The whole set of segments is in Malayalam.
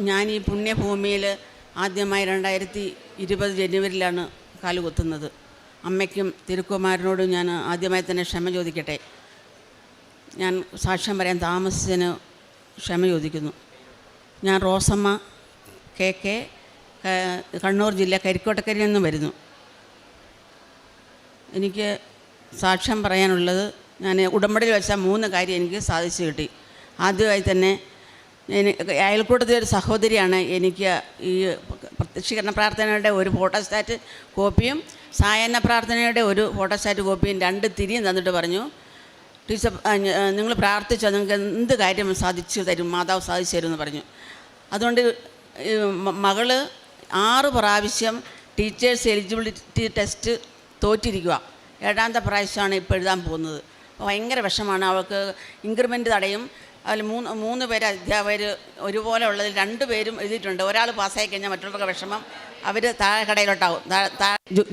ഞാൻ ഈ പുണ്യഭൂമിയിൽ ആദ്യമായി 2020 ജനുവരിയിലാണ് കാലുകുത്തുന്നത്. അമ്മയ്ക്കും തിരുക്കുമാരനോടും ഞാൻ ആദ്യമായി തന്നെ ക്ഷമ ചോദിക്കട്ടെ. ഞാൻ സാക്ഷ്യം പറയാൻ താമസിച്ചതിന് ക്ഷമ ചോദിക്കുന്നു. ഞാൻ റോസമ്മ KK, കണ്ണൂർ ജില്ല കരിക്കോട്ടക്കരയിൽ നിന്ന് വരുന്നു. എനിക്ക് സാക്ഷ്യം പറയാനുള്ളത്, ഞാൻ ഉടമ്പടിയിൽ വെച്ച 3 കാര്യം എനിക്ക് സാധിച്ചു കിട്ടി. ആദ്യമായി തന്നെ അയൽക്കൂട്ടത്തിലെ ഒരു സഹോദരിയാണ് എനിക്ക് ഈ പ്രത്യക്ഷീകരണ പ്രാർത്ഥനയുടെ ഒരു ഫോട്ടോസ്റ്റാറ്റ് കോപ്പിയും സായാഹ്ന പ്രാർത്ഥനയുടെ ഒരു ഫോട്ടോസ്റ്റാറ്റ് കോപ്പിയും 2 തിരിയും തന്നിട്ട് പറഞ്ഞു, ടീച്ചർ നിങ്ങൾ പ്രാർത്ഥിച്ചാൽ നിങ്ങൾക്ക് എന്ത് കാര്യം സാധിച്ചു തരും, മാതാവ് സാധിച്ചു തരും എന്ന് പറഞ്ഞു. അതുകൊണ്ട് മകള് 6 പ്രാവശ്യം ടീച്ചേഴ്സ് എലിജിബിലിറ്റി ടെസ്റ്റ് തോറ്റിരിക്കുക. 7ാമത്തെ പ്രാവശ്യമാണ് ഇപ്പോൾ എഴുതാൻ പോകുന്നത്. ഭയങ്കര വിഷമാണ്. അവൾക്ക് ഇൻക്രിമെൻറ്റ് തടയും. അതിൽ 3 പേര് അധ്യാപകർ ഒരുപോലെ ഉള്ളതിൽ 2 പേരും എഴുതിയിട്ടുണ്ട്. ഒരാൾ പാസ്സായി കഴിഞ്ഞാൽ മറ്റുള്ളവർക്ക് വിഷമം, അവർ താഴെ കടയിലോട്ടാവും.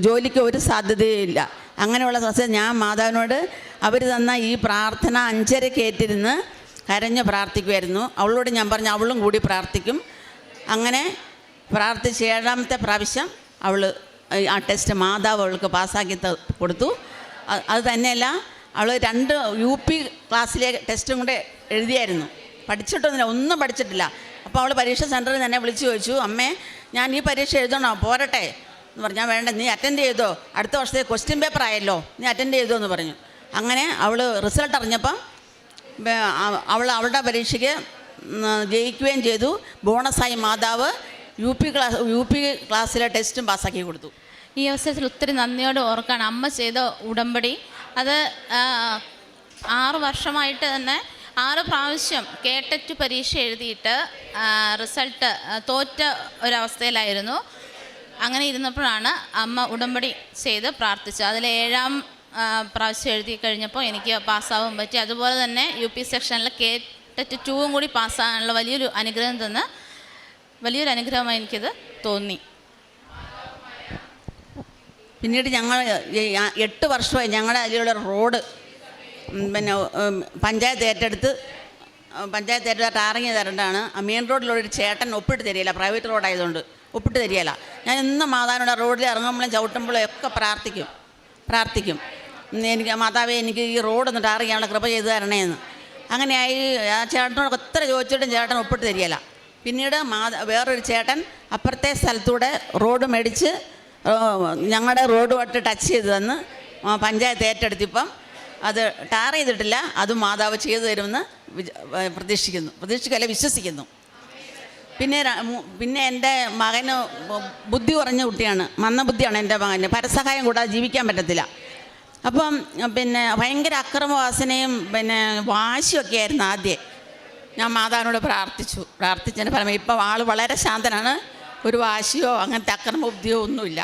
ജോലിക്ക് ഒരു സാധ്യതയില്ല. അങ്ങനെയുള്ള സമയത്ത് ഞാൻ മാതാവിനോട് അവർ തന്ന ഈ പ്രാർത്ഥന 5:30 കേട്ടിരുന്ന് കരഞ്ഞ് പ്രാർത്ഥിക്കുമായിരുന്നു. അവളോട് ഞാൻ പറഞ്ഞു അവളും കൂടി പ്രാർത്ഥിക്കും. അങ്ങനെ പ്രാർത്ഥിച്ച് 7ാമത്തെ പ്രാവശ്യം അവൾ ആ ടെസ്റ്റ് മാതാവ് അവൾക്ക് പാസ്സാക്കി കൊടുത്തു. അത് തന്നെയല്ല, അവൾ 2 UP ക്ലാസ്സിലെ ടെസ്റ്റും കൂടെ എഴുതിയായിരുന്നു. പഠിച്ചിട്ടൊന്നുമില്ല, ഒന്നും പഠിച്ചിട്ടില്ല. അപ്പോൾ അവൾ പരീക്ഷ സെൻറ്ററിൽ തന്നെ വിളിച്ച് ചോദിച്ചു, അമ്മേ ഞാൻ ഈ പരീക്ഷ എഴുതണോ, പോരട്ടെ എന്ന് പറഞ്ഞാൽ, വേണ്ട നീ അറ്റൻഡ് ചെയ്തോ, അടുത്ത വർഷത്തെ ക്വസ്റ്റ്യൻ പേപ്പർ ആയല്ലോ, നീ അറ്റൻഡ് ചെയ്തോ എന്ന് പറഞ്ഞു. അങ്ങനെ അവൾ റിസൾട്ട് അറിഞ്ഞപ്പം അവളുടെ പരീക്ഷയ്ക്ക് ജയിക്കുകയും ചെയ്തു. ബോണസായി മാതാവ് UP ക്ലാസ്സിലെ ടെസ്റ്റും പാസ്സാക്കി കൊടുത്തു. ഈ അവസരത്തിൽ ഒത്തിരി നന്ദിയോട് ഓർക്കാണ് അമ്മ ചെയ്ത ഉടമ്പടി. അത് 6 വർഷമായിട്ട് തന്നെ 6 പ്രാവശ്യം കേട്ടറ്റ് പരീക്ഷ എഴുതിയിട്ട് റിസൾട്ട് തോറ്റ ഒരവസ്ഥയിലായിരുന്നു. അങ്ങനെ ഇരുന്നപ്പോഴാണ് അമ്മ ഉടമ്പടി ചെയ്ത് പ്രാർത്ഥിച്ചത്. അതിൽ 7ാം പ്രാവശ്യം എഴുതി കഴിഞ്ഞപ്പോൾ എനിക്ക് പാസ്സാവാൻ പറ്റി. അതുപോലെ തന്നെ UP സെക്ഷനിൽ കേട്ടറ്റ് 2 കൂടി പാസ്സാകാനുള്ള വലിയൊരു അനുഗ്രഹം തന്ന് വലിയൊരു അനുഗ്രഹമായി എനിക്കത് തോന്നി. പിന്നീട് ഞങ്ങൾ 8 വർഷമായി ഞങ്ങളുടെ അതിലുള്ള റോഡ് പിന്നെ പഞ്ചായത്ത് ഏറ്റെടുത്ത് ടാറിങ് തരേണ്ടതാണ്. മെയിൻ റോഡിലൊരു ചേട്ടൻ ഒപ്പിട്ട് തരികയില്ല, പ്രൈവറ്റ് റോഡായതുകൊണ്ട് ഒപ്പിട്ട് തരികയില്ല. ഞാൻ ഇന്നും മാതാവിനോട് റോഡിൽ ഇറങ്ങുമ്പോഴും ചവിട്ടുമ്പോഴും ഒക്കെ പ്രാർത്ഥിക്കും എനിക്ക് മാതാവേ എനിക്ക് ഈ റോഡൊന്ന് ടാർ ചെയ്യാനുള്ള കൃപ ചെയ്ത് തരണേന്ന്. അങ്ങനെയായി ആ ചേട്ടനോട് എത്ര ചോദിച്ചിട്ടും ചേട്ടൻ ഒപ്പിട്ട് തരികയില്ല. പിന്നീട് വേറൊരു ചേട്ടൻ അപ്പുറത്തെ സ്ഥലത്തൂടെ റോഡ് മേടിച്ച് ഞങ്ങളുടെ റോഡുമായിട്ട് ടച്ച് ചെയ്ത് തന്ന് പഞ്ചായത്ത് ഏറ്റെടുത്തിപ്പം അത് ടാർ ചെയ്തിട്ടില്ല. അത് മാതാവ് ചെയ്തു തരുമെന്ന് വിശ്വസിക്കുന്നു. പിന്നെ എൻ്റെ മകന് ബുദ്ധി കുറഞ്ഞ കുട്ടിയാണ്, മന്ദബുദ്ധിയാണ് എൻ്റെ മകന്. പരസഹായം കൂടാതെ ജീവിക്കാൻ പറ്റത്തില്ല. അപ്പം പിന്നെ ഭയങ്കര അക്രമവാസനയും പിന്നെ വാശിയൊക്കെ ആയിരുന്നു ആദ്യം. ഞാൻ മാതാവിനോട് പ്രാർത്ഥിച്ചതിന് ഫലം ഇപ്പം ആൾ വളരെ ശാന്തനാണ്. ഒരു വാശിയോ അങ്ങനത്തെ അക്രമബുദ്ധിയോ ഒന്നുമില്ല.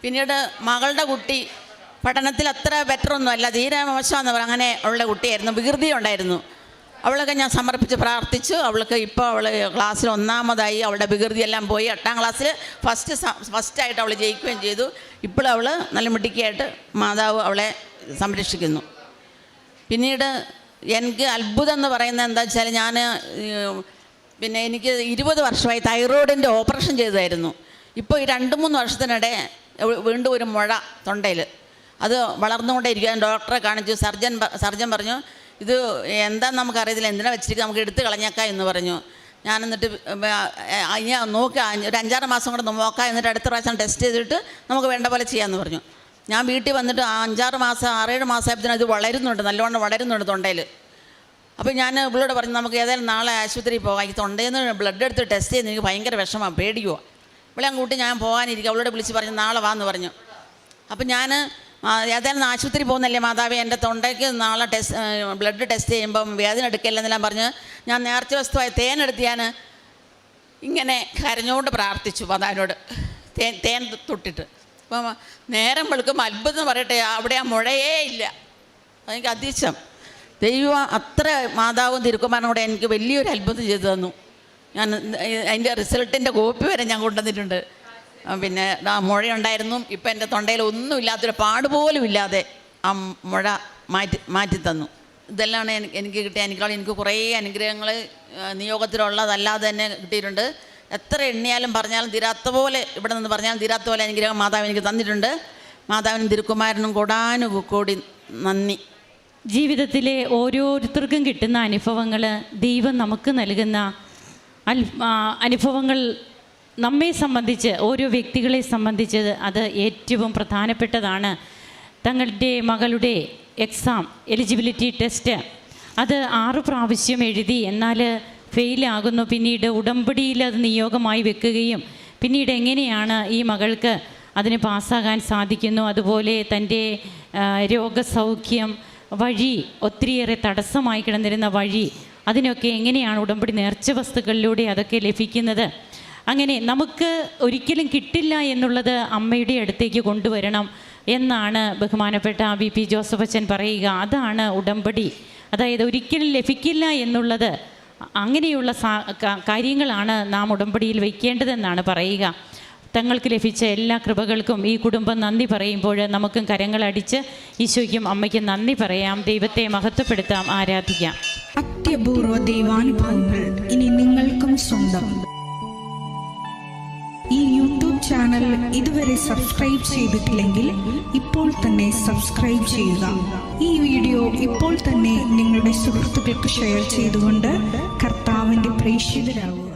പിന്നീട് മകളുടെ കുട്ടി പഠനത്തിൽ അത്ര ബെറ്ററൊന്നും അല്ല, തീരെ മോശമെന്ന് പറയാം. അങ്ങനെ ഉള്ള കുട്ടിയായിരുന്നു, വികൃതി ഉണ്ടായിരുന്നു. അവളൊക്കെ ഞാൻ സമർപ്പിച്ച് പ്രാർത്ഥിച്ചു. അവൾക്ക് ഇപ്പോൾ അവൾ ക്ലാസ്സിൽ 1ാമതായി. അവളുടെ വികൃതിയെല്ലാം പോയി. 8ാം ക്ലാസ്സിൽ ഫസ്റ്റായിട്ട് അവൾ ജയിക്കുകയും ചെയ്തു. ഇപ്പോഴും അവൾ നല്ല മിടുക്കിയായിട്ട് മാതാവ് അവളെ സംരക്ഷിക്കുന്നു. പിന്നീട് എനിക്ക് അത്ഭുതം എന്ന് പറയുന്നത് എന്താ വെച്ചാൽ, ഞാൻ പിന്നെ എനിക്ക് 20 വർഷമായി തൈറോയിഡിൻ്റെ ഓപ്പറേഷൻ ചെയ്തതായിരുന്നു. ഇപ്പോൾ ഈ 2-3 വർഷത്തിനിടെ വീണ്ടും ഒരു മുഴ തൊണ്ടയിൽ, അത് വളർന്നുകൊണ്ടേയിരിക്കുക. ഡോക്ടറെ കാണിച്ചു. സർജൻ പറഞ്ഞു ഇത് എന്താണെന്ന് നമുക്കറിയത്തില്ല, എന്തിനാ വെച്ചിരിക്കുക, നമുക്ക് എടുത്ത് കളഞ്ഞേക്കാം എന്ന് പറഞ്ഞു. ഞാൻ എന്നിട്ട് ഇനി നോക്കാം, ഒരു 5-6 മാസം കൂടെ നോക്കാം, എന്നിട്ട് അടുത്ത പ്രാവശ്യം ടെസ്റ്റ് ചെയ്തിട്ട് നമുക്ക് വേണ്ട പോലെ ചെയ്യാമെന്ന് പറഞ്ഞു. ഞാൻ വീട്ടിൽ വന്നിട്ട് 5-6 മാസം 6-7 മാസമായപ്പോഴത്തേനും ഇത് വളരുന്നുണ്ട്, നല്ലോണം വളരുന്നുണ്ട് തൊണ്ടയിൽ. അപ്പോൾ ഞാൻ ഇവളോട് പറഞ്ഞു നമുക്ക് ഏതായാലും നാളെ ആശുപത്രിയിൽ പോകാം, ഈ തൊണ്ടയിൽ നിന്ന് ബ്ലഡ് എടുത്ത് ടെസ്റ്റ് ചെയ്യുന്ന എനിക്ക് ഭയങ്കര വിഷമമാണ്, പേടിക്കുമോ. ഇവളെ കൂട്ടി ഞാൻ പോകാനിരിക്കും. അവളോട് വിളിച്ച് പറഞ്ഞു നാളെ വാന്ന് പറഞ്ഞു. അപ്പം ഞാൻ ഏതായാലും ആശുപത്രി പോകുന്നല്ലേ മാതാവേ, എൻ്റെ തൊണ്ടയ്ക്ക് നാളെ ബ്ലഡ് ടെസ്റ്റ് ചെയ്യുമ്പം വേദന എടുക്കില്ലെന്നെല്ലാം പറഞ്ഞ് ഞാൻ നേർച്ച വസ്തുവായ തേനെടുത്ത് ഞാൻ ഇങ്ങനെ കരഞ്ഞുകൊണ്ട് പ്രാർത്ഥിച്ചു മാതാവിനോട്, തേൻ തൊട്ടിട്ട്. അപ്പം നേരം വെളുക്കുമ്പോൾ അത്ഭുതം പറയട്ടെ, അവിടെ ആ മുഴയേ ഇല്ല. അതെനിക്ക് അതിശയം. ദൈവം അത്ര മാതാവും തിരുക്കുമാരനും കൂടെ എനിക്ക് വലിയൊരു അത്ഭുതം ചെയ്തു തന്നു. ഞാൻ അതിൻ്റെ റിസൾട്ടിൻ്റെ കോപ്പി വരെ ഞാൻ കൊണ്ടുവന്നിട്ടുണ്ട്. പിന്നെ ആ മുഴയുണ്ടായിരുന്നു. ഇപ്പം എൻ്റെ തൊണ്ടയിൽ ഒന്നും ഇല്ലാത്തൊരു പാടുപോലും ഇല്ലാതെ ആ മുഴ മാറ്റി തന്നു. ഇതെല്ലാം എനിക്ക് കിട്ടിയ അനുഗ്രഹം. എനിക്ക് കുറേ അനുഗ്രഹങ്ങൾ നിയോഗത്തിലുള്ളതല്ലാതെ തന്നെ കിട്ടിയിട്ടുണ്ട്. എത്ര എണ്ണിയാലും പറഞ്ഞാലും തീരാത്ത പോലെ, ഇവിടെ നിന്ന് പറഞ്ഞാലും തീരാത്ത പോലെ അനുഗ്രഹം മാതാവ് എനിക്ക് തന്നിട്ടുണ്ട്. മാതാവിനും തിരുക്കുമാരനും കോടാനുകൂടി നന്ദി. ജീവിതത്തിലെ ഓരോരുത്തർക്കും കിട്ടുന്ന അനുഭവങ്ങൾ, ദൈവം നമുക്ക് നൽകുന്ന അനുഭവങ്ങൾ നമ്മെ സംബന്ധിച്ച്, ഓരോ വ്യക്തികളെ സംബന്ധിച്ച് അത് ഏറ്റവും പ്രധാനപ്പെട്ടതാണ്. തങ്ങളുടെ മകളുടെ എക്സാം എലിജിബിലിറ്റി ടെസ്റ്റ് അത് 6 പ്രാവശ്യം എഴുതി, എന്നാൽ ഫെയിലാകുന്നു. പിന്നീട് ഉടമ്പടിയിൽ അത് നിയോഗമായി വെക്കുകയും പിന്നീട് എങ്ങനെയാണ് ഈ മകൾക്ക് അതിന് പാസ്സാകാൻ സാധിക്കുന്നു, അതുപോലെ തൻ്റെ രോഗസൗഖ്യം വഴി, ഒത്തിരിയേറെ തടസ്സമായി കിടന്നിരുന്ന വഴി, അതിനൊക്കെ എങ്ങനെയാണ് ഉടമ്പടി നേർച്ച വസ്തുക്കളിലൂടെ അതൊക്കെ ലഭിക്കുന്നത്. അങ്ങനെ നമുക്ക് ഒരിക്കലും കിട്ടില്ല എന്നുള്ളത് അമ്മയുടെ അടുത്തേക്ക് കൊണ്ടുവരണം എന്നാണ് ബഹുമാനപ്പെട്ട VP ജോസഫ് അച്ഛൻ പറയുക. അതാണ് ഉടമ്പടി. അതായത് ഒരിക്കലും ലഭിക്കില്ല എന്നുള്ളത്, അങ്ങനെയുള്ള കാര്യങ്ങളാണ് നാം ഉടമ്പടിയിൽ വയ്ക്കേണ്ടതെന്നാണ് പറയുക. തങ്ങൾക്ക് ലഭിച്ച എല്ലാ കൃപകൾക്കും ഈ കുടുംബം നന്ദി പറയുമ്പോൾ നമുക്കും കരങ്ങളടിച്ച് ഈശോയ്ക്കും അമ്മയ്ക്കും നന്ദി പറയാം, ദൈവത്തെ മഹത്വപ്പെടുത്താം, ആരാധിക്കാം. അത്യപൂർവ ദൈവാനുഭവങ്ങൾ ഇനി നിങ്ങൾക്കും സ്വന്തം. ഈ യൂട്യൂബ് ചാനൽ ഇതുവരെ സബ്സ്ക്രൈബ് ചെയ്തിട്ടില്ലെങ്കിൽ ഇപ്പോൾ തന്നെ സബ്സ്ക്രൈബ് ചെയ്യുക. ഈ വീഡിയോ ഇപ്പോൾ തന്നെ നിങ്ങളുടെ സുഹൃത്തുക്കൾക്ക് ഷെയർ ചെയ്തുകൊണ്ട് കർത്താവിൻ്റെ പ്രേക്ഷിതരാകുക.